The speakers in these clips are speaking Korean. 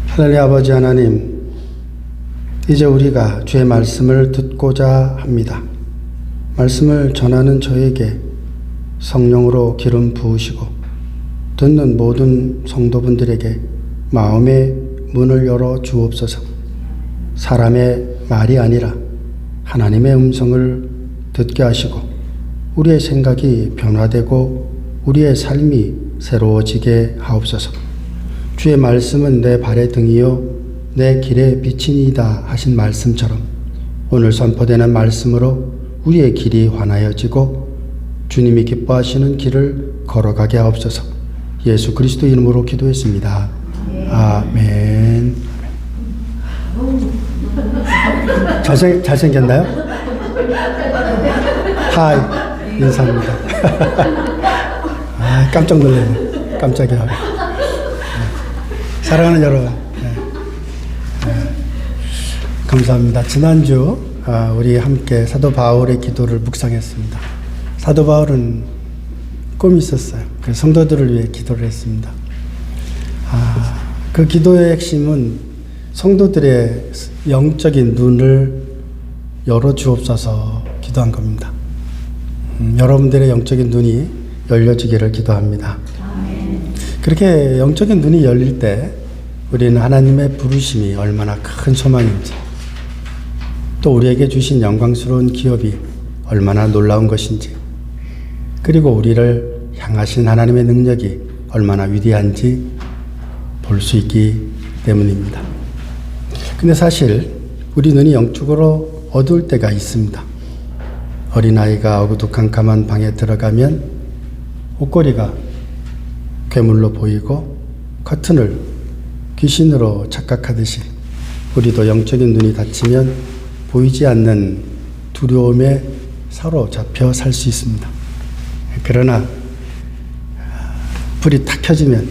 하늘의 아버지 하나님, 이제 우리가 주의 말씀을 듣고자 합니다. 말씀을 전하는 저에게 성령으로 기름 부으시고 듣는 모든 성도분들에게 마음의 문을 열어 주옵소서. 사람의 말이 아니라 하나님의 음성을 듣게 하시고 우리의 생각이 변화되고 우리의 삶이 새로워지게 하옵소서. 주의 말씀은 내 발의 등이요 내 길의 빛이니이다 하신 말씀처럼 오늘 선포되는 말씀으로 우리의 길이 환하여지고 주님이 기뻐하시는 길을 걸어가게 하옵소서. 예수 그리스도 이름으로 기도했습니다. 아멘. 잘생겼나요? 하이, 인사합니다. 깜짝 놀랐네. 깜짝이야. 사랑하는 여러분, 감사합니다. 지난주 우리 함께 사도 바울의 기도를 묵상했습니다. 사도 바울은 꿈이 있었어요. 그 성도들을 위해 기도를 했습니다. 그 기도의 핵심은 성도들의 영적인 눈을 열어 주옵소서 기도한 겁니다. 여러분들의 영적인 눈이 열려지기를 기도합니다. 그렇게 영적인 눈이 열릴 때 우리는 하나님의 부르심이 얼마나 큰 소망인지, 또 우리에게 주신 영광스러운 기업이 얼마나 놀라운 것인지, 그리고 우리를 향하신 하나님의 능력이 얼마나 위대한지 볼 수 있기 때문입니다. 근데 사실 우리 눈이 영적으로 어두울 때가 있습니다. 어린아이가 어두컴컴한 방에 들어가면 옷걸이가 괴물로 보이고 커튼을 귀신으로 착각하듯이 우리도 영적인 눈이 닫히면 보이지 않는 두려움에 사로잡혀 살 수 있습니다. 그러나 불이 탁 켜지면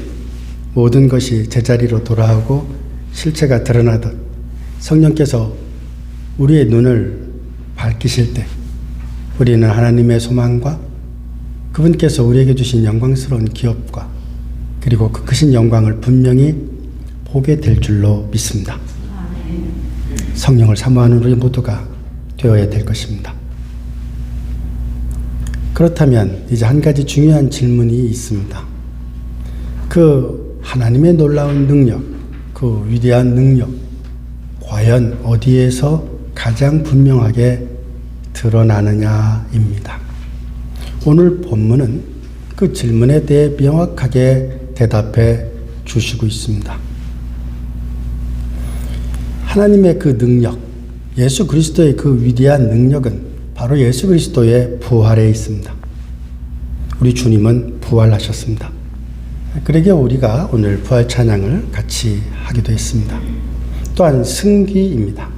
모든 것이 제자리로 돌아오고 실체가 드러나듯 성령께서 우리의 눈을 밝히실 때 우리는 하나님의 소망과 그분께서 우리에게 주신 영광스러운 기업과 그리고 그 크신 영광을 분명히 보게 될 줄로 믿습니다. 성령을 사모하는 우리 모두가 되어야 될 것입니다. 그렇다면 이제 한 가지 중요한 질문이 있습니다. 그 하나님의 놀라운 능력, 그 위대한 능력, 과연 어디에서 가장 분명하게 드러나느냐입니다. 오늘 본문은 그 질문에 대해 명확하게 대답해 주시고 있습니다. 하나님의 그 능력, 예수 그리스도의 그 위대한 능력은 바로 예수 그리스도의 부활에 있습니다. 우리 주님은 부활하셨습니다. 그러기에 우리가 오늘 부활 찬양을 같이 하기도 했습니다. 또한 승기입니다.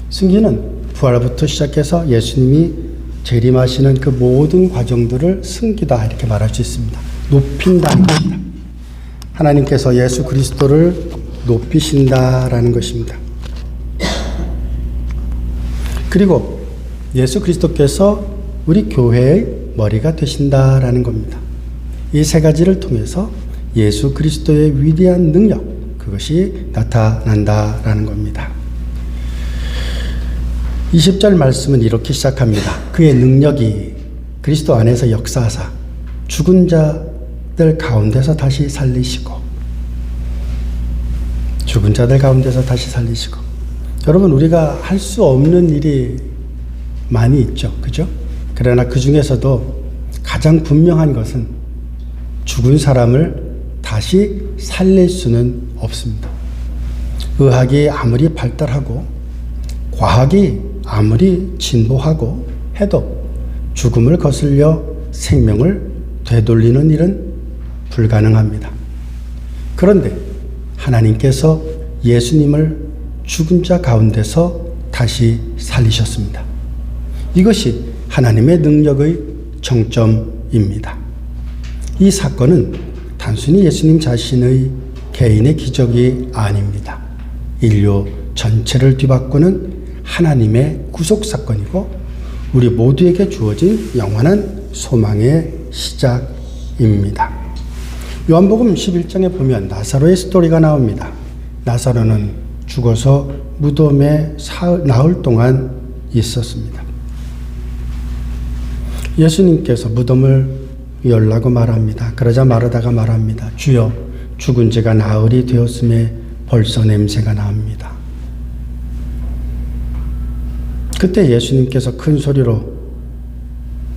승기는 부활부터 시작해서 예수님이 재림하시는 그 모든 과정들을 승기다 이렇게 말할 수 있습니다. 높인다는 것입니다. 하나님께서 예수 그리스도를 높이신다라는 것입니다. 그리고 예수 그리스도께서 우리 교회의 머리가 되신다라는 겁니다. 이 세 가지를 통해서 예수 그리스도의 위대한 능력, 그것이 나타난다라는 겁니다. 20절 말씀은 이렇게 시작합니다. 그의 능력이 그리스도 안에서 역사하사 죽은 자들 가운데서 다시 살리시고, 죽은 자들 가운데서 다시 살리시고. 여러분, 우리가 할 수 없는 일이 많이 있죠. 그죠? 그러나 그 중에서도 가장 분명한 것은 죽은 사람을 다시 살릴 수는 없습니다. 의학이 아무리 발달하고 과학이 아무리 진보하고 해도 죽음을 거슬려 생명을 되돌리는 일은 불가능합니다. 그런데 하나님께서 예수님을 죽은 자 가운데서 다시 살리셨습니다. 이것이 하나님의 능력의 정점입니다. 이 사건은 단순히 예수님 자신의 개인의 기적이 아닙니다. 인류 전체를 뒤바꾸는 하나님의 구속사건이고 우리 모두에게 주어진 영원한 소망의 시작입니다. 요한복음 11장에 보면 나사로의 스토리가 나옵니다. 나사로는 죽어서 무덤에 나흘 동안 있었습니다. 예수님께서 무덤을 열라고 말합니다. 그러자 마르다가 말합니다. 주여, 죽은 지가 나흘이 되었음에 벌써 냄새가 납니다. 그때 예수님께서 큰 소리로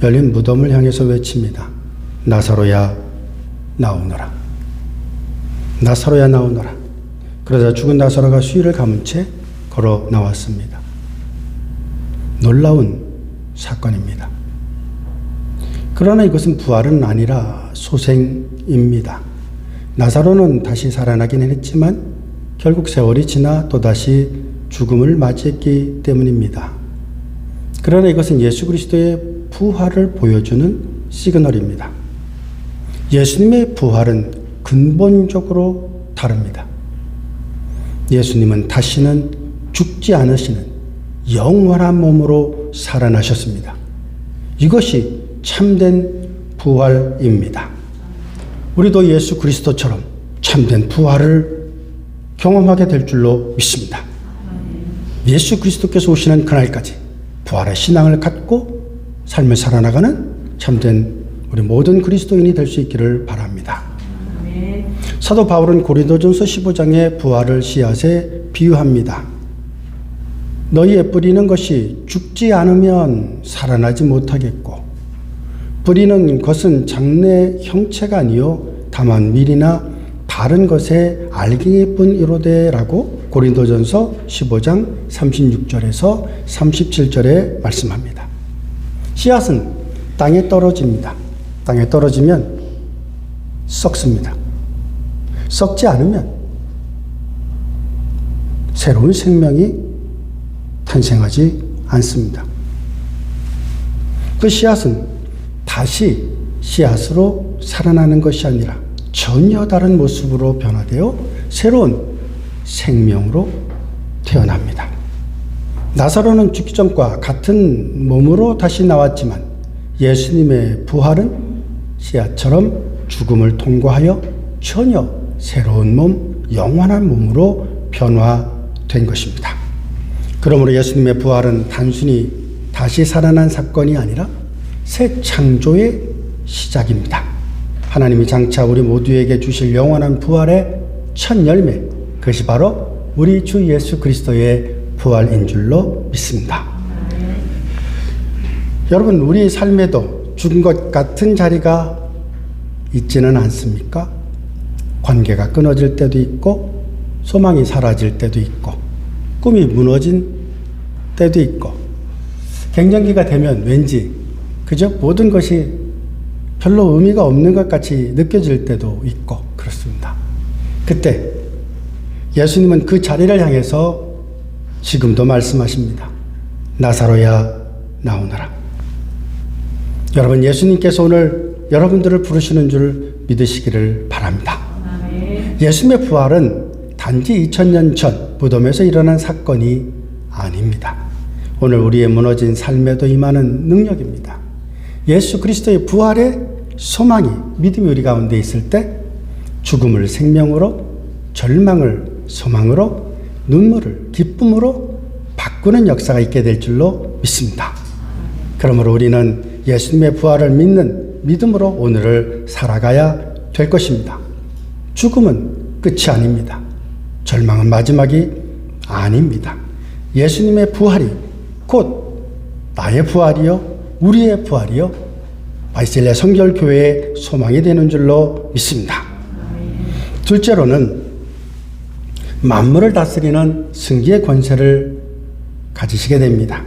열린 무덤을 향해서 외칩니다. 나사로야 나오너라. 나사로야 나오너라. 그러자 죽은 나사로가 수의를 감은 채 걸어 나왔습니다. 놀라운 사건입니다. 그러나 이것은 부활은 아니라 소생입니다. 나사로는 다시 살아나긴 했지만 결국 세월이 지나 또다시 죽음을 맞이했기 때문입니다. 그러나 이것은 예수 그리스도의 부활을 보여주는 시그널입니다. 예수님의 부활은 근본적으로 다릅니다. 예수님은 다시는 죽지 않으시는 영원한 몸으로 살아나셨습니다. 이것이 참된 부활입니다. 우리도 예수 그리스도처럼 참된 부활을 경험하게 될 줄로 믿습니다. 예수 그리스도께서 오시는 그날까지 부활의 신앙을 갖고 삶을 살아나가는 참된 우리 모든 그리스도인이 될 수 있기를 바랍니다. 사도 바울은 고린도전서 15장의 부활을 씨앗에 비유합니다. 너희의 뿌리는 것이 죽지 않으면 살아나지 못하겠고 뿌리는 것은 장래 형체가 아니요 다만 밀이나 다른 것의 알갱이뿐이로되라고 고린도전서 15장 36절에서 37절에 말씀합니다. 씨앗은 땅에 떨어집니다. 땅에 떨어지면 썩습니다. 썩지 않으면 새로운 생명이 탄생하지 않습니다. 그 씨앗은 다시 씨앗으로 살아나는 것이 아니라 전혀 다른 모습으로 변화되어 새로운 생명으로 태어납니다. 나사로는 죽기 전과 같은 몸으로 다시 나왔지만 예수님의 부활은 씨앗처럼 죽음을 통과하여 전혀 새로운 몸, 영원한 몸으로 변화된 것입니다. 그러므로 예수님의 부활은 단순히 다시 살아난 사건이 아니라 새 창조의 시작입니다. 하나님이 장차 우리 모두에게 주실 영원한 부활의 첫 열매, 그것이 바로 우리 주 예수 그리스도의 부활인 줄로 믿습니다. 여러분, 우리 삶에도 죽은 것 같은 자리가 있지는 않습니까? 관계가 끊어질 때도 있고 소망이 사라질 때도 있고 꿈이 무너진 때도 있고 갱년기가 되면 왠지 그저 모든 것이 별로 의미가 없는 것 같이 느껴질 때도 있고 그렇습니다. 그때 예수님은 그 자리를 향해서 지금도 말씀하십니다. 나사로야 나오너라. 여러분, 예수님께서 오늘 여러분들을 부르시는 줄 믿으시기를 바랍니다. 예수님의 부활은 단지 2000년 전 무덤에서 일어난 사건이 아닙니다. 오늘 우리의 무너진 삶에도 임하는 능력입니다. 예수 그리스도의 부활의 소망이, 믿음이 우리 가운데 있을 때 죽음을 생명으로, 절망을 소망으로, 눈물을 기쁨으로 바꾸는 역사가 있게 될 줄로 믿습니다. 그러므로 우리는 예수님의 부활을 믿는 믿음으로 오늘을 살아가야 될 것입니다. 죽음은 끝이 아닙니다. 절망은 마지막이 아닙니다. 예수님의 부활이 곧 나의 부활이요, 우리의 부활이요, 바이셀레 성결교회의 소망이 되는 줄로 믿습니다. 둘째로는 만물을 다스리는 승기의 권세를 가지시게 됩니다.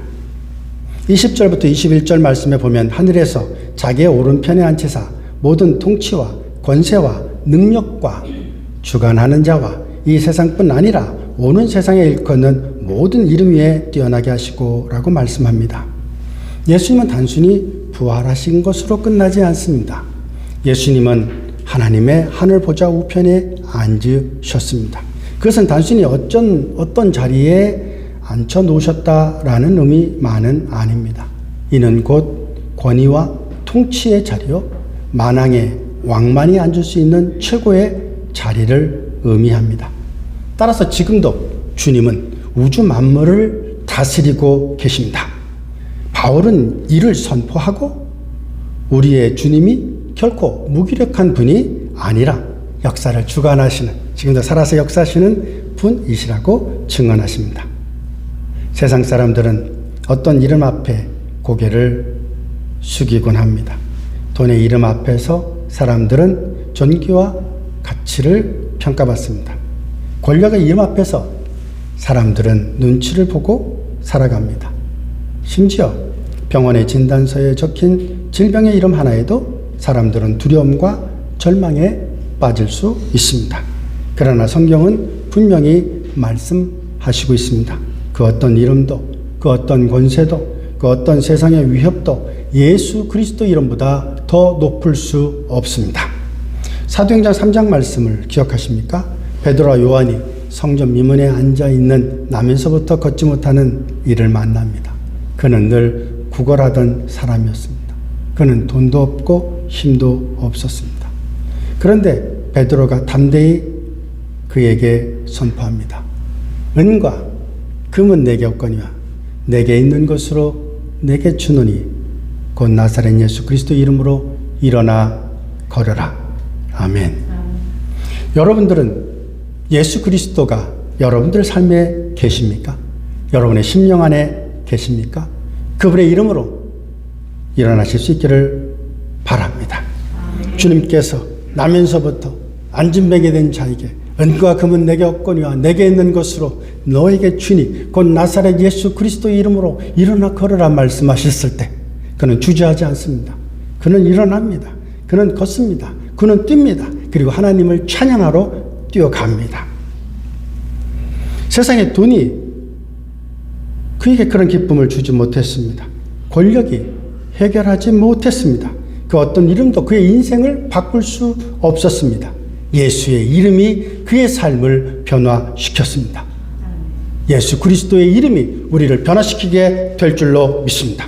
20절부터 21절 말씀에 보면 하늘에서 자기의 오른편에 앉히사 모든 통치와 권세와 능력과 주관하는 자와 이 세상뿐 아니라 오는 세상에 일컫는 모든 이름 위에 뛰어나게 하시고 라고 말씀합니다. 예수님은 단순히 부활하신 것으로 끝나지 않습니다. 예수님은 하나님의 하늘 보좌 우편에 앉으셨습니다. 그것은 단순히 어떤 자리에 앉혀 놓으셨다라는 의미만은 아닙니다. 이는 곧 권위와 통치의 자리요, 만왕의 왕만이 앉을 수 있는 최고의 자리를 의미합니다. 따라서 지금도 주님은 우주 만물을 다스리고 계십니다. 바울은 이를 선포하고 우리의 주님이 결코 무기력한 분이 아니라 역사를 주관하시는, 지금도 살아서 역사하시는 분이시라고 증언하십니다. 세상 사람들은 어떤 이름 앞에 고개를 숙이곤 합니다. 돈의 이름 앞에서 사람들은 존귀와 가치를 평가받습니다. 권력의 이름 앞에서 사람들은 눈치를 보고 살아갑니다. 심지어 병원의 진단서에 적힌 질병의 이름 하나에도 사람들은 두려움과 절망에 빠질 수 있습니다. 그러나 성경은 분명히 말씀하시고 있습니다. 그 어떤 이름도, 그 어떤 권세도, 그 어떤 세상의 위협도 예수 그리스도 이름보다 더 높을 수 없습니다. 사도행전 3장 말씀을 기억하십니까? 베드로와 요한이 성전 미문에 앉아있는 나면서부터 걷지 못하는 이를 만납니다. 그는 늘 구걸하던 사람이었습니다. 그는 돈도 없고 힘도 없었습니다. 그런데 베드로가 담대히 그에게 선포합니다. 은과 금은 내게 없거니와 내게 있는 것으로 내게 주노니 곧 나사렛 예수 그리스도 이름으로 일어나 걸어라. 아멘. 여러분들은 예수 그리스도가 여러분들 삶에 계십니까? 여러분의 심령 안에 계십니까? 그분의 이름으로 일어나실 수 있기를 바랍니다. 주님께서 나면서부터 안진뱅이 된 자에게 은과 금은 내게 없거니와 내게 있는 것으로 너에게 주니 곧 나사렛 예수 그리스도의 이름으로 일어나 걸으라 말씀하셨을 때 그는 주저하지 않습니다. 그는 일어납니다. 그는 걷습니다. 그는 뜁니다. 그리고 하나님을 찬양하러 뛰어갑니다. 세상의 돈이 그에게 그런 기쁨을 주지 못했습니다. 권력이 해결하지 못했습니다. 그 어떤 이름도 그의 인생을 바꿀 수 없었습니다. 예수의 이름이 그의 삶을 변화시켰습니다. 예수 그리스도의 이름이 우리를 변화시키게 될 줄로 믿습니다.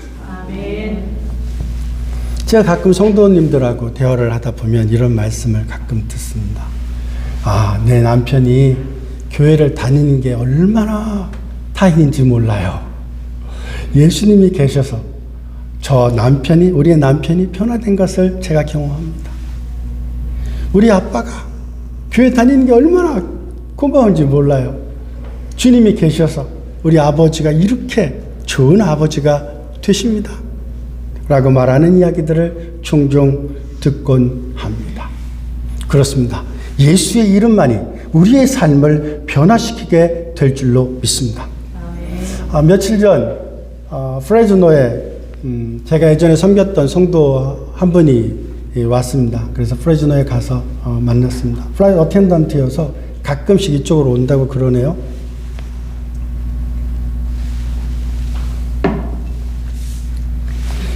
제가 가끔 성도님들하고 대화를 하다 보면 이런 말씀을 가끔 듣습니다. 내 남편이 교회를 다니는 게 얼마나 다행인지 몰라요. 예수님이 계셔서 우리의 남편이 변화된 것을 제가 경험합니다. 우리 아빠가 교회 다니는 게 얼마나 고마운지 몰라요. 주님이 계셔서 우리 아버지가 이렇게 좋은 아버지가 되십니다. 라고 말하는 이야기들을 종종 듣곤 합니다. 그렇습니다. 예수의 이름만이 우리의 삶을 변화시키게 될 줄로 믿습니다. 며칠 전 프레즈노에 제가 예전에 섬겼던 성도 한 분이 왔습니다. 그래서 프레즈노에 가서 만났습니다. 플라이트 어텐던트여서 가끔씩 이쪽으로 온다고 그러네요.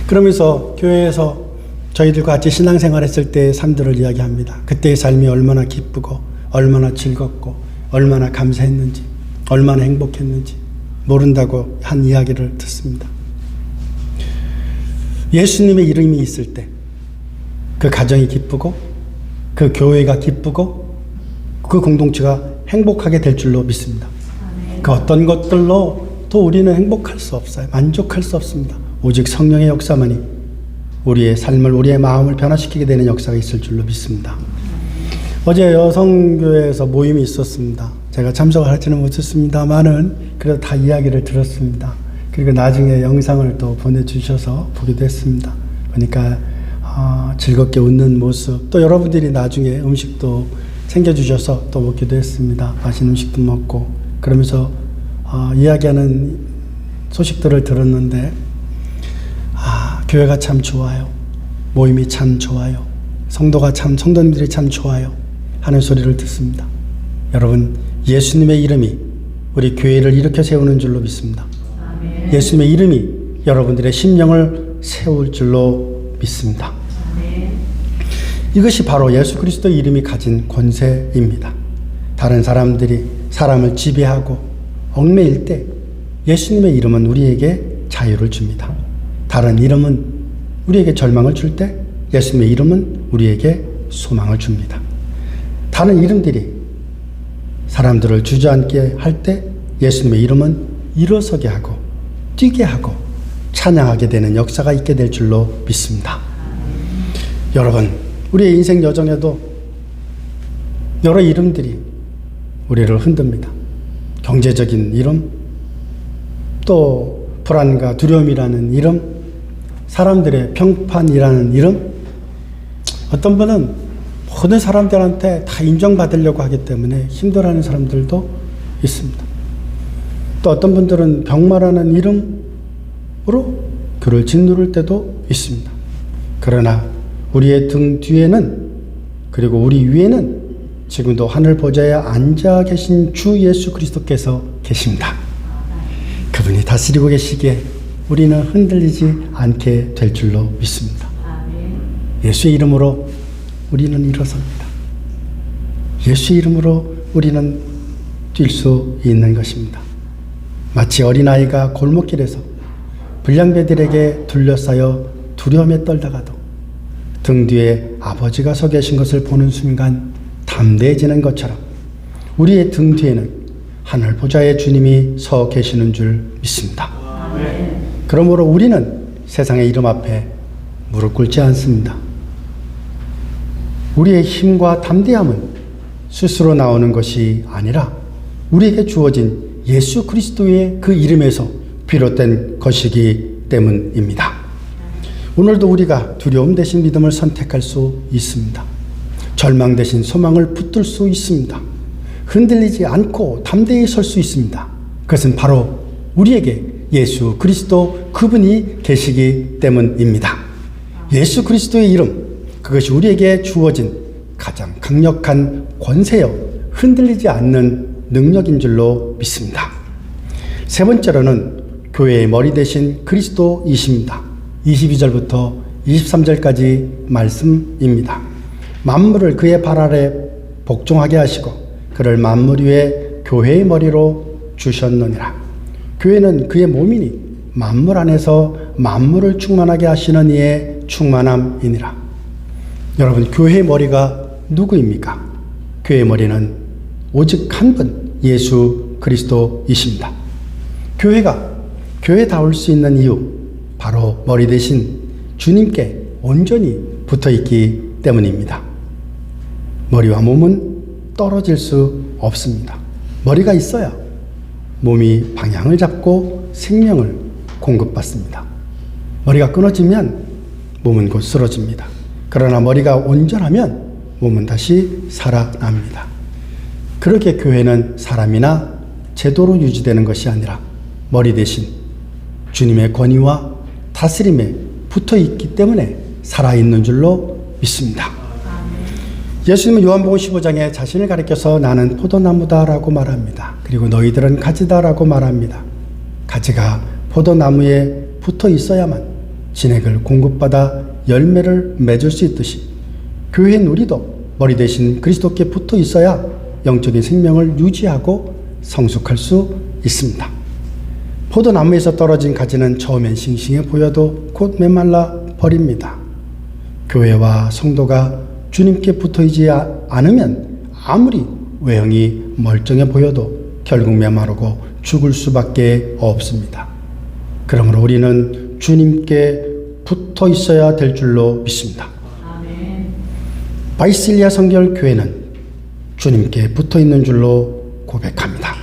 그러면서 교회에서 저희들과 같이 신앙생활 했을 때의 삶들을 이야기합니다. 그때의 삶이 얼마나 기쁘고 얼마나 즐겁고 얼마나 감사했는지 얼마나 행복했는지 모른다고 한 이야기를 듣습니다. 예수님의 이름이 있을 때 그 가정이 기쁘고 그 교회가 기쁘고 그 공동체가 행복하게 될 줄로 믿습니다. 그 어떤 것들로 또 우리는 행복할 수 없어요. 만족할 수 없습니다. 오직 성령의 역사만이 우리의 삶을, 우리의 마음을 변화시키게 되는 역사가 있을 줄로 믿습니다. 어제 여성교회에서 모임이 있었습니다. 제가 참석을 하지는 못했습니다만은 그래도 다 이야기를 들었습니다. 그리고 나중에 영상을 또 보내주셔서 보기도 했습니다. 보니까 즐겁게 웃는 모습, 또 여러분들이 나중에 음식도 챙겨주셔서 또 먹기도 했습니다. 맛있는 음식도 먹고 그러면서 이야기하는 소식들을 들었는데 교회가 참 좋아요. 모임이 참 좋아요. 성도님들이 참 좋아요. 하는 소리를 듣습니다. 여러분, 예수님의 이름이 우리 교회를 일으켜 세우는 줄로 믿습니다. 아멘. 예수님의 이름이 여러분들의 심령을 세울 줄로 믿습니다. 아멘. 이것이 바로 예수 그리스도의 이름이 가진 권세입니다. 다른 사람들이 사람을 지배하고 얽매일 때 예수님의 이름은 우리에게 자유를 줍니다. 다른 이름은 우리에게 절망을 줄 때 예수님의 이름은 우리에게 소망을 줍니다. 다른 이름들이 사람들을 주저앉게 할 때 예수님의 이름은 일어서게 하고 뛰게 하고 찬양하게 되는 역사가 있게 될 줄로 믿습니다. 여러분, 우리의 인생 여정에도 여러 이름들이 우리를 흔듭니다. 경제적인 이름, 또 불안과 두려움이라는 이름, 사람들의 평판이라는 이름, 어떤 분은 모든 사람들한테 다 인정받으려고 하기 때문에 힘들어하는 사람들도 있습니다. 또 어떤 분들은 병마라는 이름으로 그를 짓누를 때도 있습니다. 그러나 우리의 등 뒤에는, 그리고 우리 위에는 지금도 하늘 보좌에 앉아 계신 주 예수 그리스도께서 계십니다. 그분이 다스리고 계시기에 우리는 흔들리지 않게 될 줄로 믿습니다. 예수의 이름으로 우리는 일어섭니다. 예수의 이름으로 우리는 뛸 수 있는 것입니다. 마치 어린아이가 골목길에서 불량배들에게 둘러싸여 두려움에 떨다가도 등 뒤에 아버지가 서 계신 것을 보는 순간 담대해지는 것처럼 우리의 등 뒤에는 하늘 보좌의 주님이 서 계시는 줄 믿습니다. 그러므로 우리는 세상의 이름 앞에 무릎 꿇지 않습니다. 우리의 힘과 담대함은 스스로 나오는 것이 아니라 우리에게 주어진 예수 그리스도의 그 이름에서 비롯된 것이기 때문입니다. 오늘도 우리가 두려움 대신 믿음을 선택할 수 있습니다. 절망 대신 소망을 붙들 수 있습니다. 흔들리지 않고 담대히 설 수 있습니다. 그것은 바로 우리에게 예수 그리스도 그분이 계시기 때문입니다. 예수 그리스도의 이름, 그것이 우리에게 주어진 가장 강력한 권세여 흔들리지 않는 능력인 줄로 믿습니다. 세 번째로는 교회의 머리 대신 그리스도이십니다. 22절부터 23절까지 말씀입니다. 만물을 그의 발 아래 복종하게 하시고 그를 만물 위에 교회의 머리로 주셨느니라. 교회는 그의 몸이니 만물 안에서 만물을 충만하게 하시는 이의 충만함이니라. 여러분, 교회의 머리가 누구입니까? 교회의 머리는 오직 한 분, 예수 그리스도이십니다. 교회가 교회다울 수 있는 이유, 바로 머리 대신 주님께 온전히 붙어 있기 때문입니다. 머리와 몸은 떨어질 수 없습니다. 머리가 있어야 몸이 방향을 잡고 생명을 공급받습니다. 머리가 끊어지면 몸은 곧 쓰러집니다. 그러나 머리가 온전하면 몸은 다시 살아납니다. 그렇게 교회는 사람이나 제도로 유지되는 것이 아니라 머리 대신 주님의 권위와 다스림에 붙어 있기 때문에 살아있는 줄로 믿습니다. 예수님은 요한복음 15장에 자신을 가리켜서 나는 포도나무다라고 말합니다. 그리고 너희들은 가지다라고 말합니다. 가지가 포도나무에 붙어 있어야만 진액을 공급받아 열매를 맺을 수 있듯이 교회인 우리도 머리 대신 그리스도께 붙어 있어야 영적인 생명을 유지하고 성숙할 수 있습니다. 포도나무에서 떨어진 가지는 처음엔 싱싱해 보여도 곧 메말라 버립니다. 교회와 성도가 주님께 붙어있지 않으면 아무리 외형이 멀쩡해 보여도 결국 메마르고 죽을 수밖에 없습니다. 그러므로 우리는 주님께 붙어 있어야 될 줄로 믿습니다. 바이실리아 성결교회는 주님께 붙어 있는 줄로 고백합니다.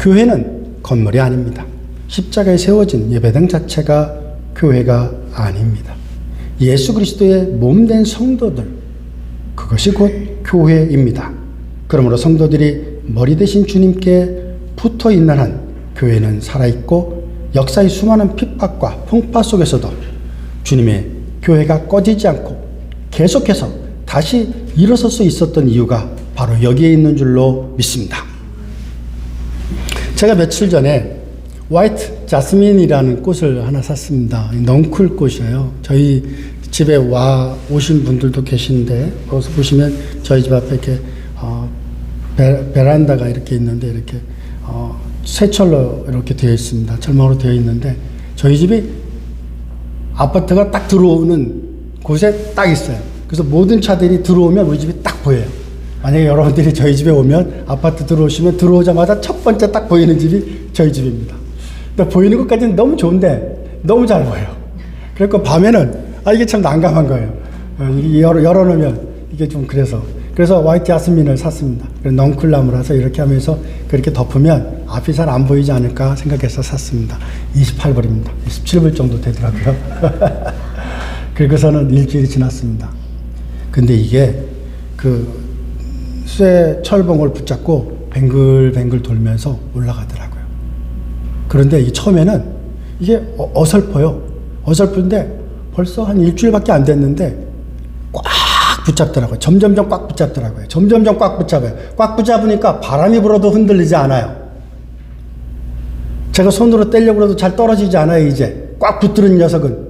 교회는 건물이 아닙니다. 십자가에 세워진 예배당 자체가 교회가 아닙니다. 예수 그리스도의 몸된 성도들, 그것이 곧 교회입니다. 그러므로 성도들이 머리 대신 주님께 붙어 있는 한 교회는 살아있고 역사의 수많은 핍박과 풍파 속에서도 주님의 교회가 꺼지지 않고 계속해서 다시 일어설 수 있었던 이유가 바로 여기에 있는 줄로 믿습니다. 제가 며칠 전에 화이트 자스민이라는 꽃을 하나 샀습니다. 넝쿨 꽃이에요. 저희 집에 오신 분들도 계신데, 거기서 보시면 저희 집 앞에 이렇게 베란다가 이렇게 있는데, 이렇게 쇠철로 이렇게 되어 있습니다. 철망으로 되어 있는데, 저희 집이 아파트가 딱 들어오는 곳에 딱 있어요. 그래서 모든 차들이 들어오면 우리 집이 딱 보여요. 만약에 여러분들이 저희 집에 오면 아파트 들어오시면 들어오자마자 첫 번째 딱 보이는 집이 저희 집입니다. 근데 보이는 것까지는 너무 좋은데 너무 잘 보여요. 그러니까 밤에는 이게 참 난감한 거예요. 열어놓으면 이게 좀 그래서 화이트 야스민을 샀습니다. 넝쿨나무라서 이렇게 하면서 그렇게 덮으면 앞이 잘 안 보이지 않을까 생각해서 샀습니다. 28불입니다. 27불 정도 되더라고요. 그리고서는 일주일이 지났습니다. 근데 이게 쇠 철봉을 붙잡고 뱅글뱅글 돌면서 올라가더라고요. 그런데 이 처음에는 이게 어설퍼요. 어설픈데 벌써 한 일주일밖에 안 됐는데 꽉 붙잡더라고요. 점점점 꽉 붙잡더라고요. 점점점 꽉 붙잡아요. 꽉 붙잡으니까 바람이 불어도 흔들리지 않아요. 제가 손으로 떼려고 해도 잘 떨어지지 않아요. 이제 꽉 붙들은 녀석은.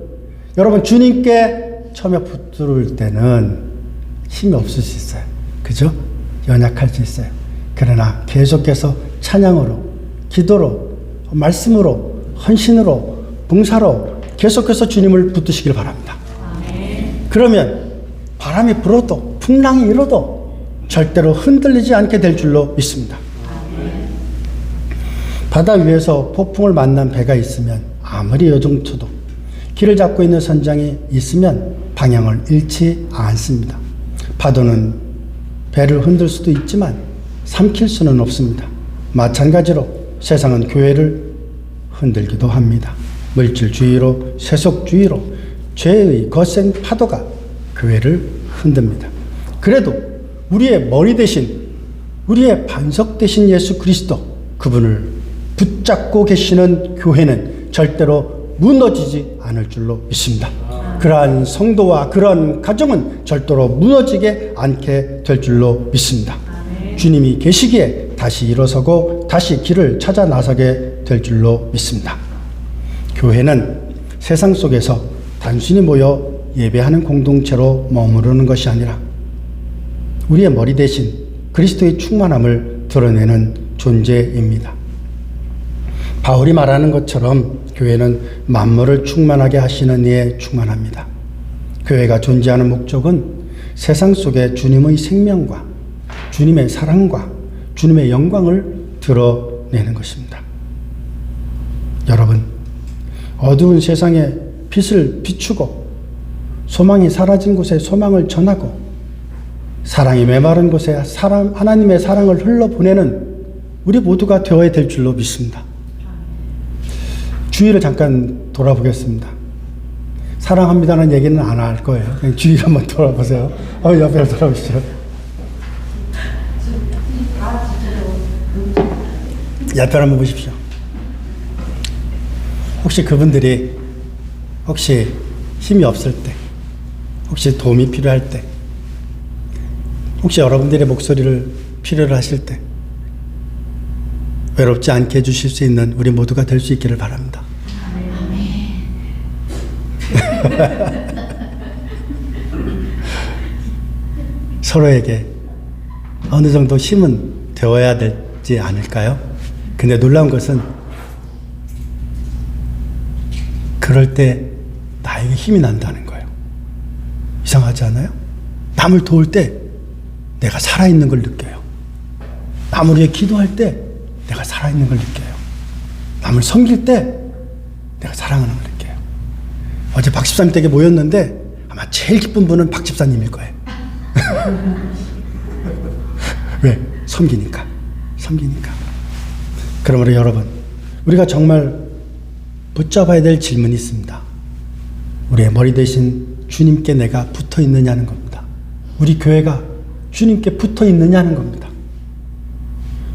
여러분, 주님께 처음에 붙들 때는 힘이 없을 수 있어요. 그죠? 연약할 수 있어요. 그러나 계속해서 찬양으로, 기도로, 말씀으로, 헌신으로, 봉사로 계속해서 주님을 붙드시길 바랍니다. 그러면 바람이 불어도 풍랑이 일어도 절대로 흔들리지 않게 될 줄로 믿습니다. 바다 위에서 폭풍을 만난 배가 있으면 아무리 요동쳐도 길을 잡고 있는 선장이 있으면 방향을 잃지 않습니다. 파도는 배를 흔들 수도 있지만 삼킬 수는 없습니다. 마찬가지로 세상은 교회를 흔들기도 합니다. 물질주의로, 세속주의로 죄의 거센 파도가 교회를 흔듭니다. 그래도 우리의 머리 대신, 우리의 반석 대신 예수 그리스도, 그분을 붙잡고 계시는 교회는 절대로 무너지지 않을 줄로 믿습니다. 그러한 성도와 그러한 가정은 절대로 무너지게 않게 될 줄로 믿습니다. 주님이 계시기에 다시 일어서고 다시 길을 찾아 나서게 될 줄로 믿습니다. 교회는 세상 속에서 단순히 모여 예배하는 공동체로 머무르는 것이 아니라 우리의 머리 대신 그리스도의 충만함을 드러내는 존재입니다. 바울이 말하는 것처럼 교회는 만물을 충만하게 하시는 이에 충만합니다. 교회가 존재하는 목적은 세상 속에 주님의 생명과 주님의 사랑과 주님의 영광을 드러내는 것입니다. 여러분, 어두운 세상에 빛을 비추고 소망이 사라진 곳에 소망을 전하고 사랑이 메마른 곳에 하나님의 사랑을 흘러보내는 우리 모두가 되어야 될 줄로 믿습니다. 주위를 잠깐 돌아보겠습니다. 사랑합니다는 얘기는 안 할 거예요. 그냥 주위를 한번 돌아보세요. 옆에 돌아보시죠. 옆에 한번 보십시오. 혹시 그분들이 혹시 힘이 없을 때, 혹시 도움이 필요할 때, 혹시 여러분들의 목소리를 필요로 하실 때 외롭지 않게 해주실 수 있는 우리 모두가 될 수 있기를 바랍니다. 서로에게 어느 정도 힘은 되어야 되지 않을까요? 근데 놀라운 것은 그럴 때 나에게 힘이 난다는 거예요. 이상하지 않아요? 남을 도울 때 내가 살아있는 걸 느껴요. 남을 위해 기도할 때 내가 살아있는 걸 느껴요. 남을 섬길 때 내가 사랑하는 걸 느껴요. 어제 박 집사님 댁에 모였는데 아마 제일 기쁜 분은 박 집사님일 거예요. 왜? 섬기니까. 그러므로 여러분, 우리가 정말 붙잡아야 될 질문이 있습니다. 우리의 머리 대신 주님께 내가 붙어 있느냐는 겁니다. 우리 교회가 주님께 붙어 있느냐는 겁니다.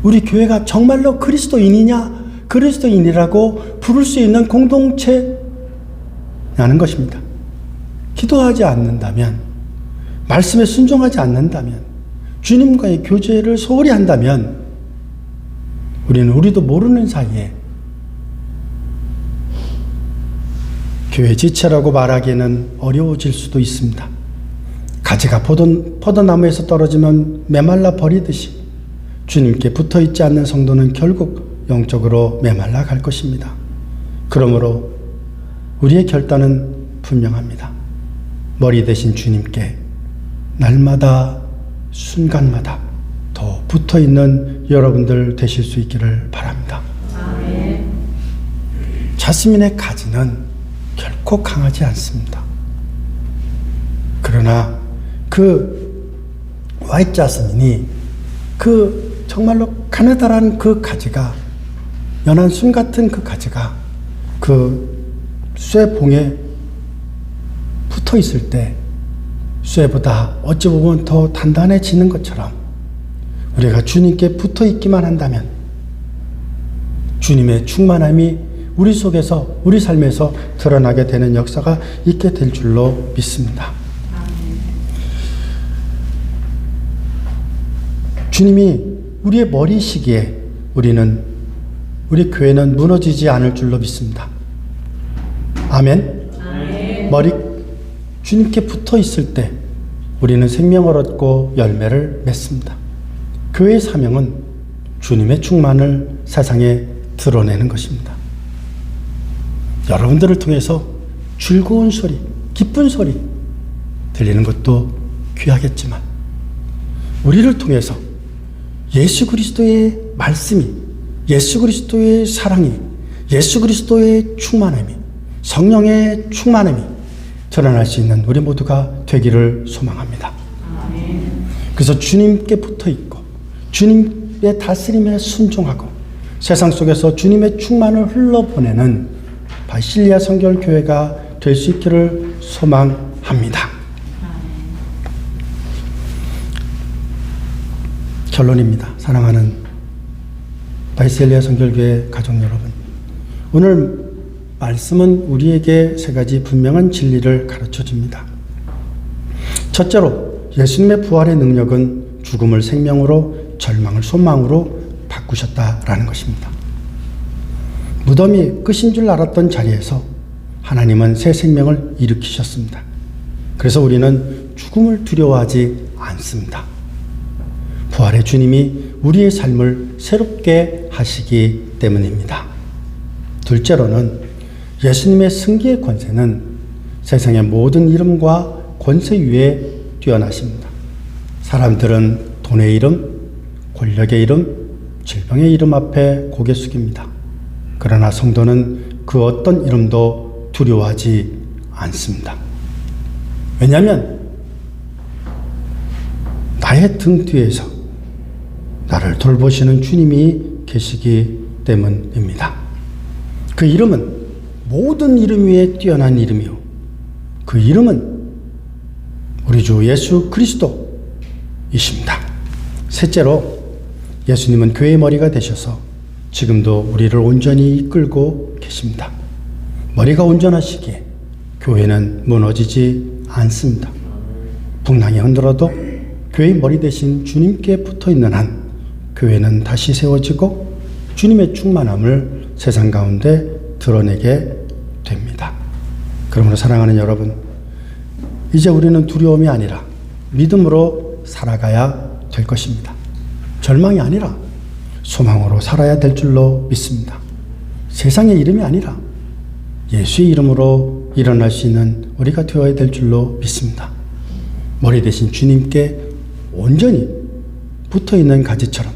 우리 교회가 정말로 그리스도인이냐, 그리스도인이라고 부를 수 있는 공동체냐는 것입니다. 기도하지 않는다면, 말씀에 순종하지 않는다면, 주님과의 교제를 소홀히 한다면 우리는 우리도 모르는 사이에 교회 지체라고 말하기에는 어려워질 수도 있습니다. 가지가 포도나무에서 떨어지면 메말라 버리듯이 주님께 붙어있지 않는 성도는 결국 영적으로 메말라 갈 것입니다. 그러므로 우리의 결단은 분명합니다. 머리 대신 주님께 날마다 순간마다 더 붙어있는 여러분들 되실 수 있기를 바랍니다. 아멘. 자스민의 가지는 결코 강하지 않습니다. 그러나 그 화이트 자스민이 그 정말로 가느다란 그 가지가, 연한 순 같은 그 가지가 그 쇠봉에 붙어 있을 때 쇠보다 어찌 보면 더 단단해지는 것처럼 우리가 주님께 붙어 있기만 한다면 주님의 충만함이 우리 속에서, 우리 삶에서 드러나게 되는 역사가 있게 될 줄로 믿습니다. 주님이 우리의 머리시기에 우리 교회는 무너지지 않을 줄로 믿습니다. 아멘. 머리 주님께 붙어 있을 때 우리는 생명을 얻고 열매를 맺습니다. 교회의 사명은 주님의 충만을 세상에 드러내는 것입니다. 여러분들을 통해서 즐거운 소리, 기쁜 소리 들리는 것도 귀하겠지만 우리를 통해서 예수 그리스도의 말씀이, 예수 그리스도의 사랑이, 예수 그리스도의 충만함이, 성령의 충만함이 드러날 수 있는 우리 모두가 되기를 소망합니다. 그래서 주님께 붙어 있고 주님의 다스림에 순종하고 세상 속에서 주님의 충만을 흘러보내는 바실리아 성결교회가 될 수 있기를 소망합니다. 결론입니다. 사랑하는 바실리아 성결교회 가족 여러분, 오늘 말씀은 우리에게 세 가지 분명한 진리를 가르쳐 줍니다. 첫째로 예수님의 부활의 능력은 죽음을 생명으로, 절망을 소망으로 바꾸셨다라는 것입니다. 무덤이 끝인 줄 알았던 자리에서 하나님은 새 생명을 일으키셨습니다. 그래서 우리는 죽음을 두려워하지 않습니다. 부활의 주님이 우리의 삶을 새롭게 하시기 때문입니다. 둘째로는 예수님의 승리의 권세는 세상의 모든 이름과 권세 위에 뛰어나십니다. 사람들은 돈의 이름, 권력의 이름, 질병의 이름 앞에 고개 숙입니다. 그러나 성도는 그 어떤 이름도 두려워하지 않습니다. 왜냐하면 나의 등 뒤에서 나를 돌보시는 주님이 계시기 때문입니다. 그 이름은 모든 이름 위에 뛰어난 이름이요, 그 이름은 우리 주 예수 그리스도이십니다. 셋째로 예수님은 교회의 머리가 되셔서 지금도 우리를 온전히 이끌고 계십니다. 머리가 온전하시기에 교회는 무너지지 않습니다. 풍랑이 흔들어도 교회의 머리 대신 주님께 붙어있는 한 교회는 다시 세워지고 주님의 충만함을 세상 가운데 드러내게 됩니다. 그러므로 사랑하는 여러분, 이제 우리는 두려움이 아니라 믿음으로 살아가야 될 것입니다. 절망이 아니라 소망으로 살아야 될 줄로 믿습니다. 세상의 이름이 아니라 예수의 이름으로 일어날 수 있는 우리가 되어야 될 줄로 믿습니다. 머리 대신 주님께 온전히 붙어있는 가지처럼,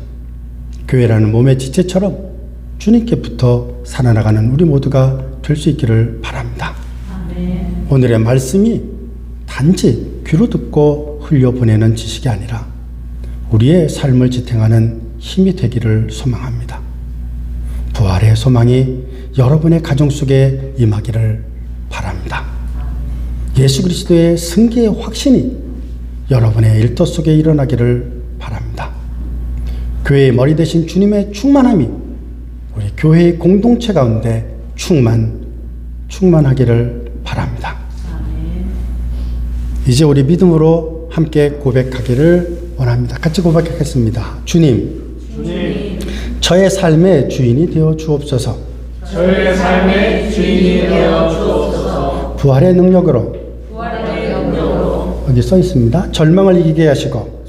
교회라는 몸의 지체처럼 주님께 붙어 살아나가는 우리 모두가 될 수 있기를 바랍니다. 아멘. 오늘의 말씀이 단지 귀로 듣고 흘려보내는 지식이 아니라 우리의 삶을 지탱하는 힘이 되기를 소망합니다. 부활의 소망이 여러분의 가정 속에 임하기를 바랍니다. 예수 그리스도의 승리의 확신이 여러분의 일터 속에 일어나기를 바랍니다. 교회의 머리 대신 주님의 충만함이 우리 교회의 공동체 가운데 충만하기를 바랍니다. 이제 우리 믿음으로 함께 고백하기를 원합니다. 같이 고백하겠습니다. 주님, 저의 삶의 주인이 되어 주옵소서. 저의 삶의 주인이 되어 주옵소서. 부활의 능력으로 여기 써 있습니다. 절망을 이기게 하시고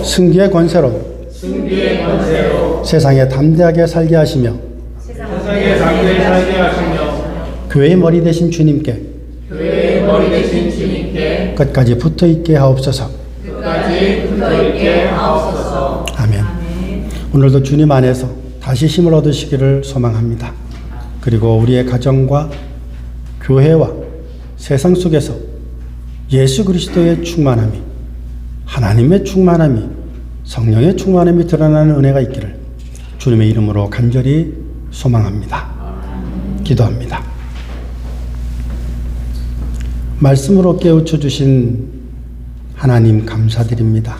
승리의 권세로 세상에 담대하게 살게 하시며 교회의 머리 되신 주님께 끝까지 붙어 있게 하옵소서. 끝까지 붙어있게 하옵소서. 아멘. 오늘도 주님 안에서 다시 힘을 얻으시기를 소망합니다. 그리고 우리의 가정과 교회와 세상 속에서 예수 그리스도의 충만함이, 하나님의 충만함이, 성령의 충만함이 드러나는 은혜가 있기를 주님의 이름으로 간절히 소망합니다. 기도합니다. 말씀으로 깨우쳐 주신 하나님 감사드립니다.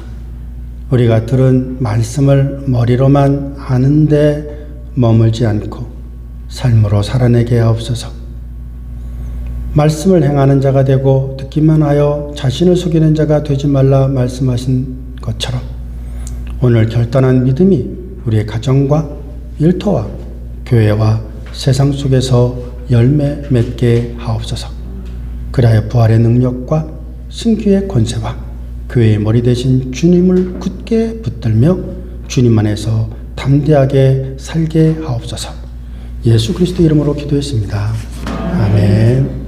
우리가 들은 말씀을 머리로만 아는데 머물지 않고 삶으로 살아내게 하옵소서. 말씀을 행하는 자가 되고 듣기만 하여 자신을 속이는 자가 되지 말라 말씀하신 것처럼 오늘 결단한 믿음이 우리의 가정과 일터와 교회와 세상 속에서 열매 맺게 하옵소서. 그리하여 부활의 능력과 승귀의 권세와 교회의 머리 되신 주님을 굳게 붙들며 주님 안에서 담대하게 살게 하옵소서. 예수 그리스도 이름으로 기도했습니다. 아멘.